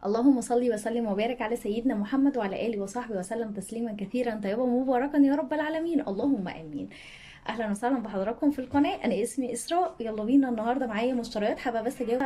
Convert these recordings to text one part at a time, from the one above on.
اللهم صل وسلم وبارك على سيدنا محمد وعلى اله وصحبه وسلم تسليما كثيرا طيبا مباركا يا رب العالمين، اللهم امين. اهلا وسهلا بحضراتكم في القناه. انا اسمي اسراء. يلا بينا. النهارده معايا مشتريات، حابه بس اجاوب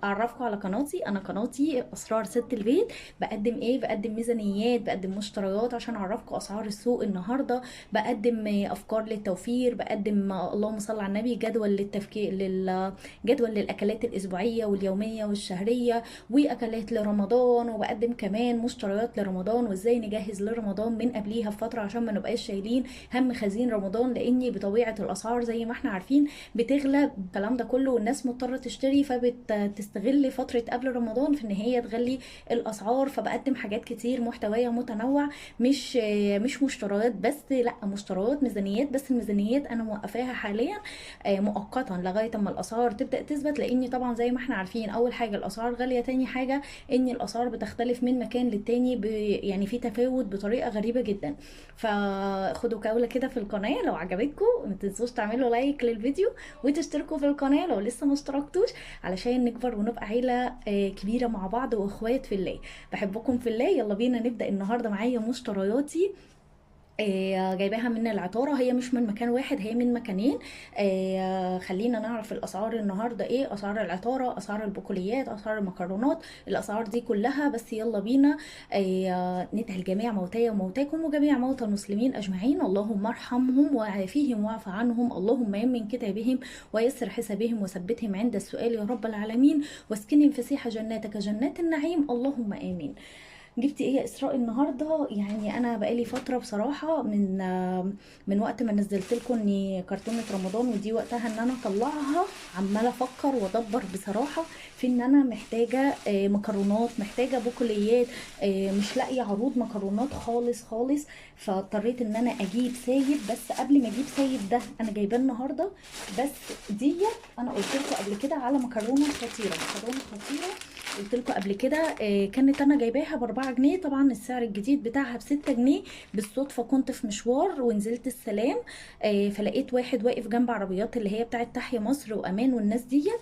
اعرفكم على قناتي. انا قناتي اسرار ست البيت. بقدم ايه؟ بقدم ميزانيات، بقدم مشتريات عشان اعرفكم اسعار السوق النهارده. بقدم افكار للتوفير، بقدم اللهم صل على النبي جدول للتفكير جدول للاكلات الاسبوعيه واليوميه والشهريه، واكلات لرمضان. وبقدم كمان مشتريات لرمضان وازاي نجهز لرمضان من قبليها بفتره عشان ما نبقاش شايلين هم خزين رمضان، لاني بطبيعه الاسعار زي ما احنا عارفين بتغلى الكلام ده كله، والناس مضطره تشتري فبتستغل فتره قبل رمضان في ان هي تغلي الاسعار. فبقدم حاجات كتير، محتوية متنوع، مش مشتريات بس، لا مشتريات ميزانيات بس. الميزانيات انا موقفاها حاليا مؤقتا لغايه اما الاسعار تبدا تثبت، لاني طبعا زي ما احنا عارفين اول حاجه الاسعار غاليه، تاني حاجه ان الاسعار بتختلف من مكان للتاني يعني في تفاوت بطريقه غريبه جدا. فخدوا جوله كده في القناه لو عجبتكم، ما تنسوش تعملوا لايك للفيديو وتشتركوا في القناه لو لسه ما اشتركتوش، علشان نكبر ونبقى عيله كبيره مع بعض واخوات في الله. بحبكم في الله. يلا بينا نبدا. النهارده معايا مشترياتي جايباها من العطارة. هي مش من مكان واحد، هي من مكانين. خلينا نعرف الأسعار النهاردة ايه. أسعار العطارة، أسعار البقوليات، أسعار المكرونات، الأسعار دي كلها. بس يلا بينا. ندعي الجميع موتاي وموتاكم وجميع موتى المسلمين أجمعين، اللهم ارحمهم وعافيهم واعف عنهم، اللهم يمن كتابهم ويسر حسابهم وثبتهم عند السؤال يا رب العالمين، واسكنهم فسيح جناتك جنات النعيم، اللهم آمين. جبتي ايه يا اسراء النهارده؟ يعني انا بقالي فتره بصراحه من وقت ما نزلت لكم اني كرتونه رمضان ودي وقتها ان انا اطلعها، عماله افكر وادبر بصراحه في ان انا محتاجه مكرونات، محتاجه بقوليات. مش لاقيه عروض مكرونات خالص خالص. فاضطريت ان انا اجيب سايب. بس قبل ما اجيب سايب ده انا جايباه النهارده. بس ديت انا قلت لكم قبل كده على مكرونه خطيره، مكرونه خطيره. قلت لكم قبل كده كانت انا جايباها ب4 جنيه، طبعا السعر الجديد بتاعها ب6 جنيه. بالصدفه كنت في مشوار ونزلت السلام، فلقيت واحد واقف جنب عربيات اللي هي بتاعت تحيا مصر وامان والناس ديت.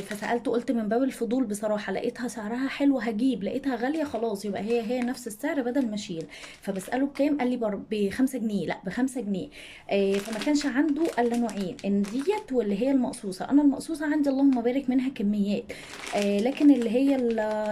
فسالته، قلت من باب الفضول بصراحه، لقيتها سعرها حلو هجيب، لقيتها غاليه خلاص يبقى هي نفس السعر بدل ما اشيل. فبساله بكام؟ قال لي ب5 جنيه. لا ب5 جنيه. فما كانش عنده الا نوعين، ان ديت واللي هي المقصوصه. انا المقصوصه عندي اللهم بارك منها كميات، لكن اللي هي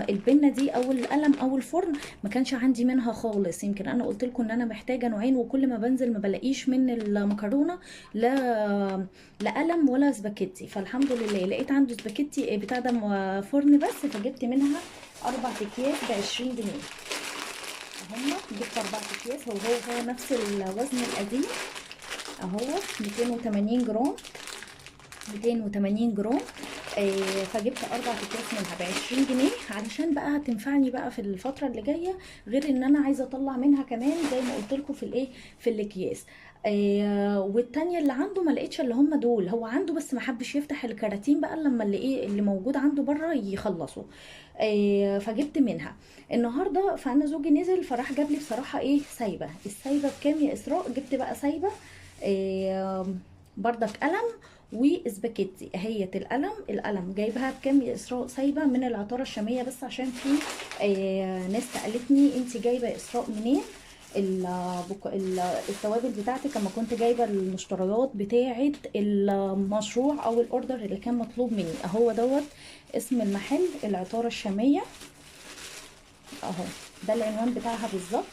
البنه دي او القلم او الفرن ما كانش عندي منها خالص. يمكن انا قلت لكم ان انا محتاجه نوعين، وكل ما بنزل ما بلاقيش من المكرونه لا قلم ولا سباكيتي. فالحمد لله لقيت عنده سباكيتي بتاع ده فرن بس، فجبت منها 4 اكياس ب20 جنيه. هما جبت 4 اكياس، هو نفس الوزن القديم اهو، 280 جرام. 280 جرام. فجبت 4 اكياس منها ب20 جنيه، علشان بقى هتنفعني بقى في الفترة اللي جاية. غير ان انا عايزة اطلع منها كمان زي ما قلت لكم في الايه، في الاكياس. والتانية اللي عنده ما لقيتش اللي هم دول. هو عنده بس ما حبش يفتح الكراتين بقى لما اللي ايه اللي موجود عنده بره يخلصوا. فجبت منها النهارده. فانا زوجي نزل فراح جاب لي بصراحه ايه سايبه. السايبه بكام يا اسراء؟ جبت بقى سايبه آه، بردك قلم وسباكيتي اهيت. القلم جايبها بكام يا اسراء؟ سايبه من العطاره الشاميه. بس عشان في ناس سالتني انت جايبه يا اسراء منين التوابل بتاعتك، اما كنت جايبه المشتريات بتاعه المشروع او الاوردر اللي كان مطلوب مني. اهو دوت اسم المحل، العطاره الشاميه اهو. ده العنوان بتاعها بالظبط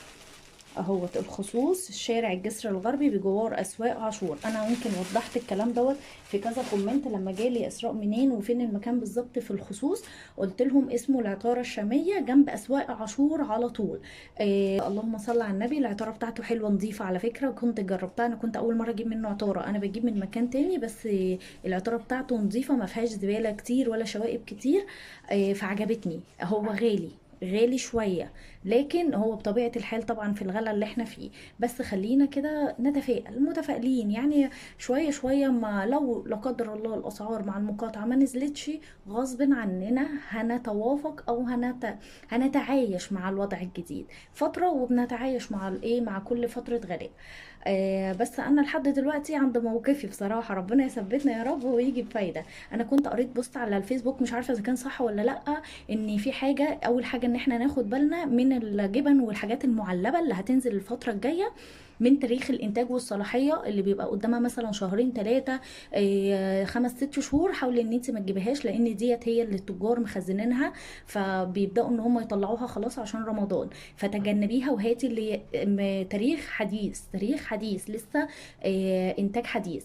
اهوت. الخصوص شارع الجسر الغربي بجوار اسواق عاشور. انا ممكن وضحت الكلام دوت في كذا كومنت لما جالي اسراء منين وفين المكان بالظبط في الخصوص. قلت لهم اسمه العطاره الشاميه جنب اسواق عاشور على طول. اللهم صل على النبي. العطاره بتاعته حلوه نظيفه على فكره، كنت جربتها. انا كنت اول مره اجيب منه عطاره، انا بجيب من مكان تاني بس العطاره بتاعته نظيفه، ما فيهاش زباله كتير ولا شوائب كتير. فعجبتني. هو غالي غالي شويه، لكن هو بطبيعه الحال طبعا في الغلا اللي احنا فيه. بس خلينا كده نتفائل متفائلين يعني، شويه شويه، ما لو لا قدر الله الاسعار مع المقاطعه ما نزلتش، غصب عننا هنتوافق او هنتعايش مع الوضع الجديد فتره، وبنتعايش مع الايه، مع كل فتره غلاء. بس انا لحد دلوقتي عند موقفي بصراحه، ربنا يثبتنا يا رب ويجي بفايده. انا كنت قريت بوست على الفيسبوك، مش عارفه اذا كان صح ولا لا، ان في حاجه، اول حاجه ان احنا ناخد بالنا من الجبن والحاجات المعلبه اللي هتنزل الفتره الجايه من تاريخ الانتاج والصلاحيه، اللي بيبقى قدامها مثلا شهرين ثلاثه، 5 6 شهور. حاولي ان انت ما تجيبيهاش، لان ديت هي اللي التجار مخزنينها، فبيبداوا ان هم يطلعوها خلاص عشان رمضان. فتجنبيها وهاتي اللي تاريخ حديث، تاريخ حديث لسه، انتاج حديث.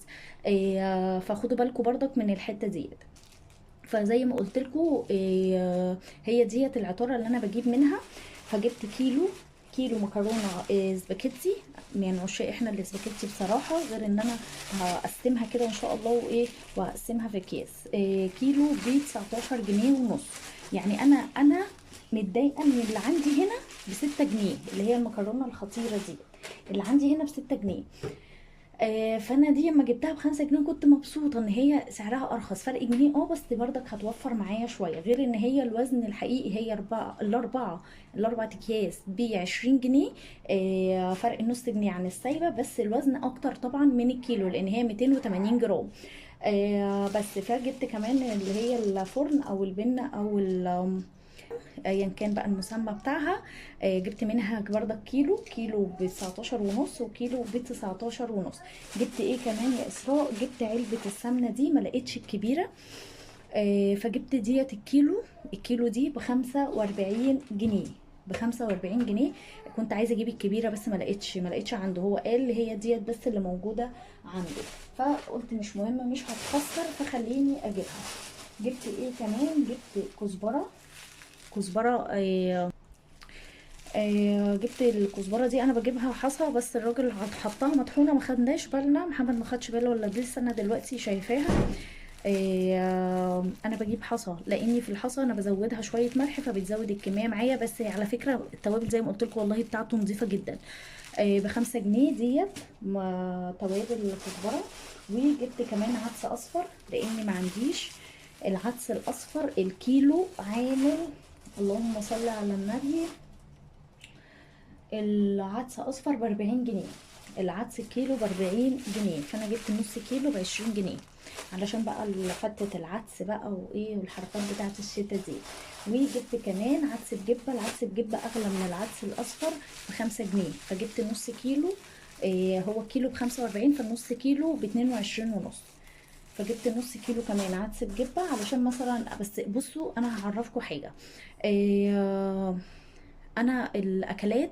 فخدوا بالكم برضك من الحته ديت. فزي ما قلت لكم، هي ديت العطاره اللي انا بجيب منها. فجبت كيلو مكرونه سباكيتي، من عشاق احنا السباكيتي بصراحه، غير ان انا هقسمها كده ان شاء الله، وايه، وهقسمها في اكياس. كيلو ب 19 جنيه ونص. يعني انا متضايقه ان اللي عندي هنا ب 6 جنيه، اللي هي المكرونه الخطيره دي اللي عندي هنا ب 6 جنيه. فانا دي لما جبتها ب5 جنيه كنت مبسوطه ان هي سعرها ارخص، فرق جنيه بس برضك هتوفر معايا شويه، غير ان هي الوزن الحقيقي هي الاربع اكياس ب20 جنيه. فرق نص جنيه عن السايبه، بس الوزن اكتر طبعا من الكيلو لان هي 280 جرام. بس فجبت كمان اللي هي الفرن او البنه او ايا كان بقى المسمى بتاعها. جبت منها برضك كيلو ب 19 ونص، وكيلو ب 19 ونص. جبت ايه كمان يا اسراء؟ جبت علبة السمنة دي، ما لقيتش الكبيرة، فجبت ديت الكيلو دي ب45 جنيه، ب45 جنيه. كنت عايزه اجيب الكبيره بس ما لقيتش عنده، هو قال هي ديت بس اللي موجوده عنده. فقلت مش مهم، مش هتخسر، فخليني اجيبها. جبت ايه كمان؟ جبت كزبره. جبت الكزبره دي، انا بجيبها حصى، بس الراجل حطها مطحونه، ما خدناش بالنا، محمد ما خدش باله ولا لسه انا دلوقتي شايفاها. انا بجيب حصى، لاني في الحصى انا بزودها شويه ملح فبتزود الكميه معايا. بس على فكره التوابل زي ما قلت لكم والله بتاعته نظيفه جدا. ب5 جنيه ديت توابل الكزبره. وجبت كمان عدس اصفر، لاني ما عنديش العدس الاصفر. الكيلو عامل، اللهم صل على النبي، العدس اصفر ب40 جنيه. العدس الكيلو ب40 جنيه، فانا جبت نص كيلو ب20 جنيه، علشان بقى فتة العدس بقى وايه والحركات بتاعت الشتا دي. وجبت كمان عدس بجبة. العدس بجبة اغلى من العدس الاصفر ب5 جنيه، فجبت نص كيلو. هو كيلو ب45، فالنص كيلو ب22 ونص. فجبت نص كيلو كمان عدس بجبة، علشان مثلا، بس بصوا انا هعرفكم حاجة. آه، انا الاكلات،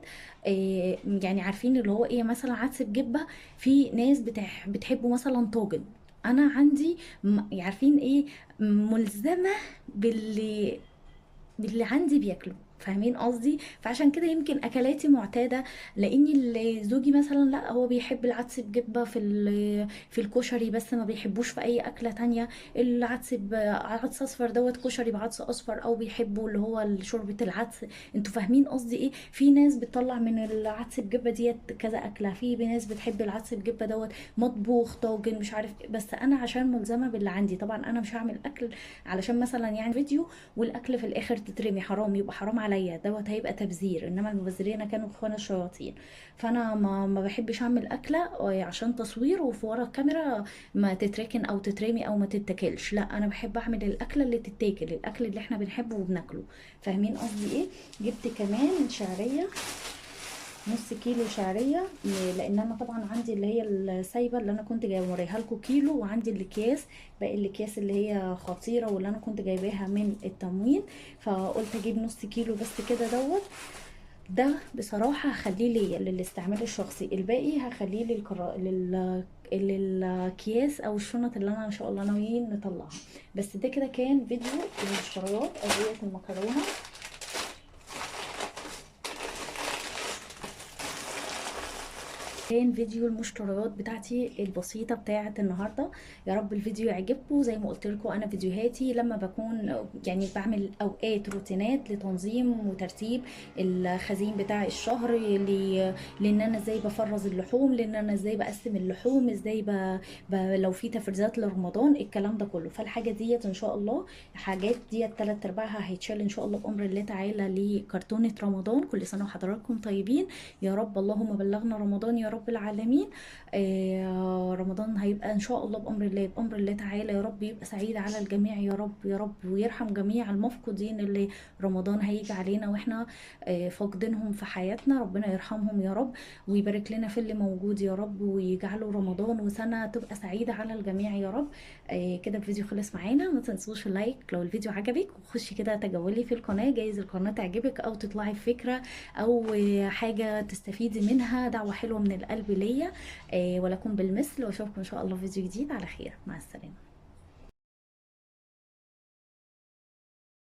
يعني عارفين اللي هو ايه، مثلا عدس بجبه، في ناس بتحبه مثلا طاجن. انا عندي عارفين ايه، ملزمه باللي عندي بياكله، فاهمين قصدي؟ فعشان كده يمكن اكلاتي معتاده، لاني اللي زوجي مثلا لا، هو بيحب العدس بجبه في الكشري، بس ما بيحبوش في اي اكله تانية. العدس عدس اصفر دوت، كشري بعدس اصفر، او بيحبوا اللي هو شوربه العدس. انتوا فاهمين قصدي ايه؟ في ناس بتطلع من العدس بجبه ديت كذا اكله، في ناس بتحب العدس بجبه دوت مطبوخ طاجن مش عارف إيه. بس انا عشان ملزمه باللي عندي، طبعا انا مش هعمل اكل علشان مثلا يعني فيديو والاكل في الاخر تترمي، حرام، يبقى حرام عليا دوت، هيبقى تبذير، انما المبذرين كانوا اخوان الشياطين. فانا ما بحبش اعمل اكله عشان تصوير وفي ورا الكاميرا ما تتركن او تترمي او ما تتاكلش. لا، انا بحب اعمل الاكله اللي تتاكل، الاكل اللي احنا بنحبه وبناكله. فاهمين قصدي ايه؟ جبت كمان شعريه، نص كيلو شعريه، لان انا طبعا عندي اللي هي السايبه اللي انا كنت جايبه موريها لكم كيلو، وعندي الاكياس، باقي الاكياس اللي هي خطيره واللي انا كنت جايباها من التموين. فقلت اجيب نص كيلو بس كده دوت. ده بصراحه هخليه ليا للاستعمال الشخصي، الباقي هخليه للاكياس او الشنط اللي انا ان شاء الله ناويين نطلعها. بس ده كده كان فيديو المشتريات ادويه المكرونه. كان فيديو المشتريات بتاعتي البسيطة بتاعة النهاردة. يا رب الفيديو يعجبكم. زي ما قلت لكم انا فيديوهاتي لما بكون يعني بعمل اوقات روتينات لتنظيم وترتيب الخزين بتاع الشهر، لان انا ازاي بفرز اللحوم، لان انا ازاي بقسم اللحوم، ازاي لو في تفريزات لرمضان، الكلام ده كله. فالحاجة ديت ان شاء الله، الحاجات ديت تلات ارباعها هيتشال ان شاء الله بامر الله تعالى لكرتونة رمضان. كل سنة وحضراتكم طيبين يا رب. اللهم بلغنا رمضان يا رب العالمين. رمضان هيبقى ان شاء الله بامر الله، بامر الله تعالى يا رب يبقى سعيد على الجميع يا رب، يا رب، ويرحم جميع المفقودين اللي رمضان هيجي علينا واحنا فاقدينهم في حياتنا. ربنا يرحمهم يا رب، ويبارك لنا في اللي موجود يا رب، ويجعله رمضان وسنة تبقى سعيدة على الجميع يا رب. كده الفيديو خلص معانا. ما تنسوش اللايك لو الفيديو عجبك، وخشي كده تجولي في القناة، جايز القناة تعجبك او تطلعي بفكرة او حاجة تستفيدي منها. دعوة حلوة من القلب ليا. ولكم بالمثل، واشوفكم ان شاء الله في فيديو جديد على خير. مع السلامة.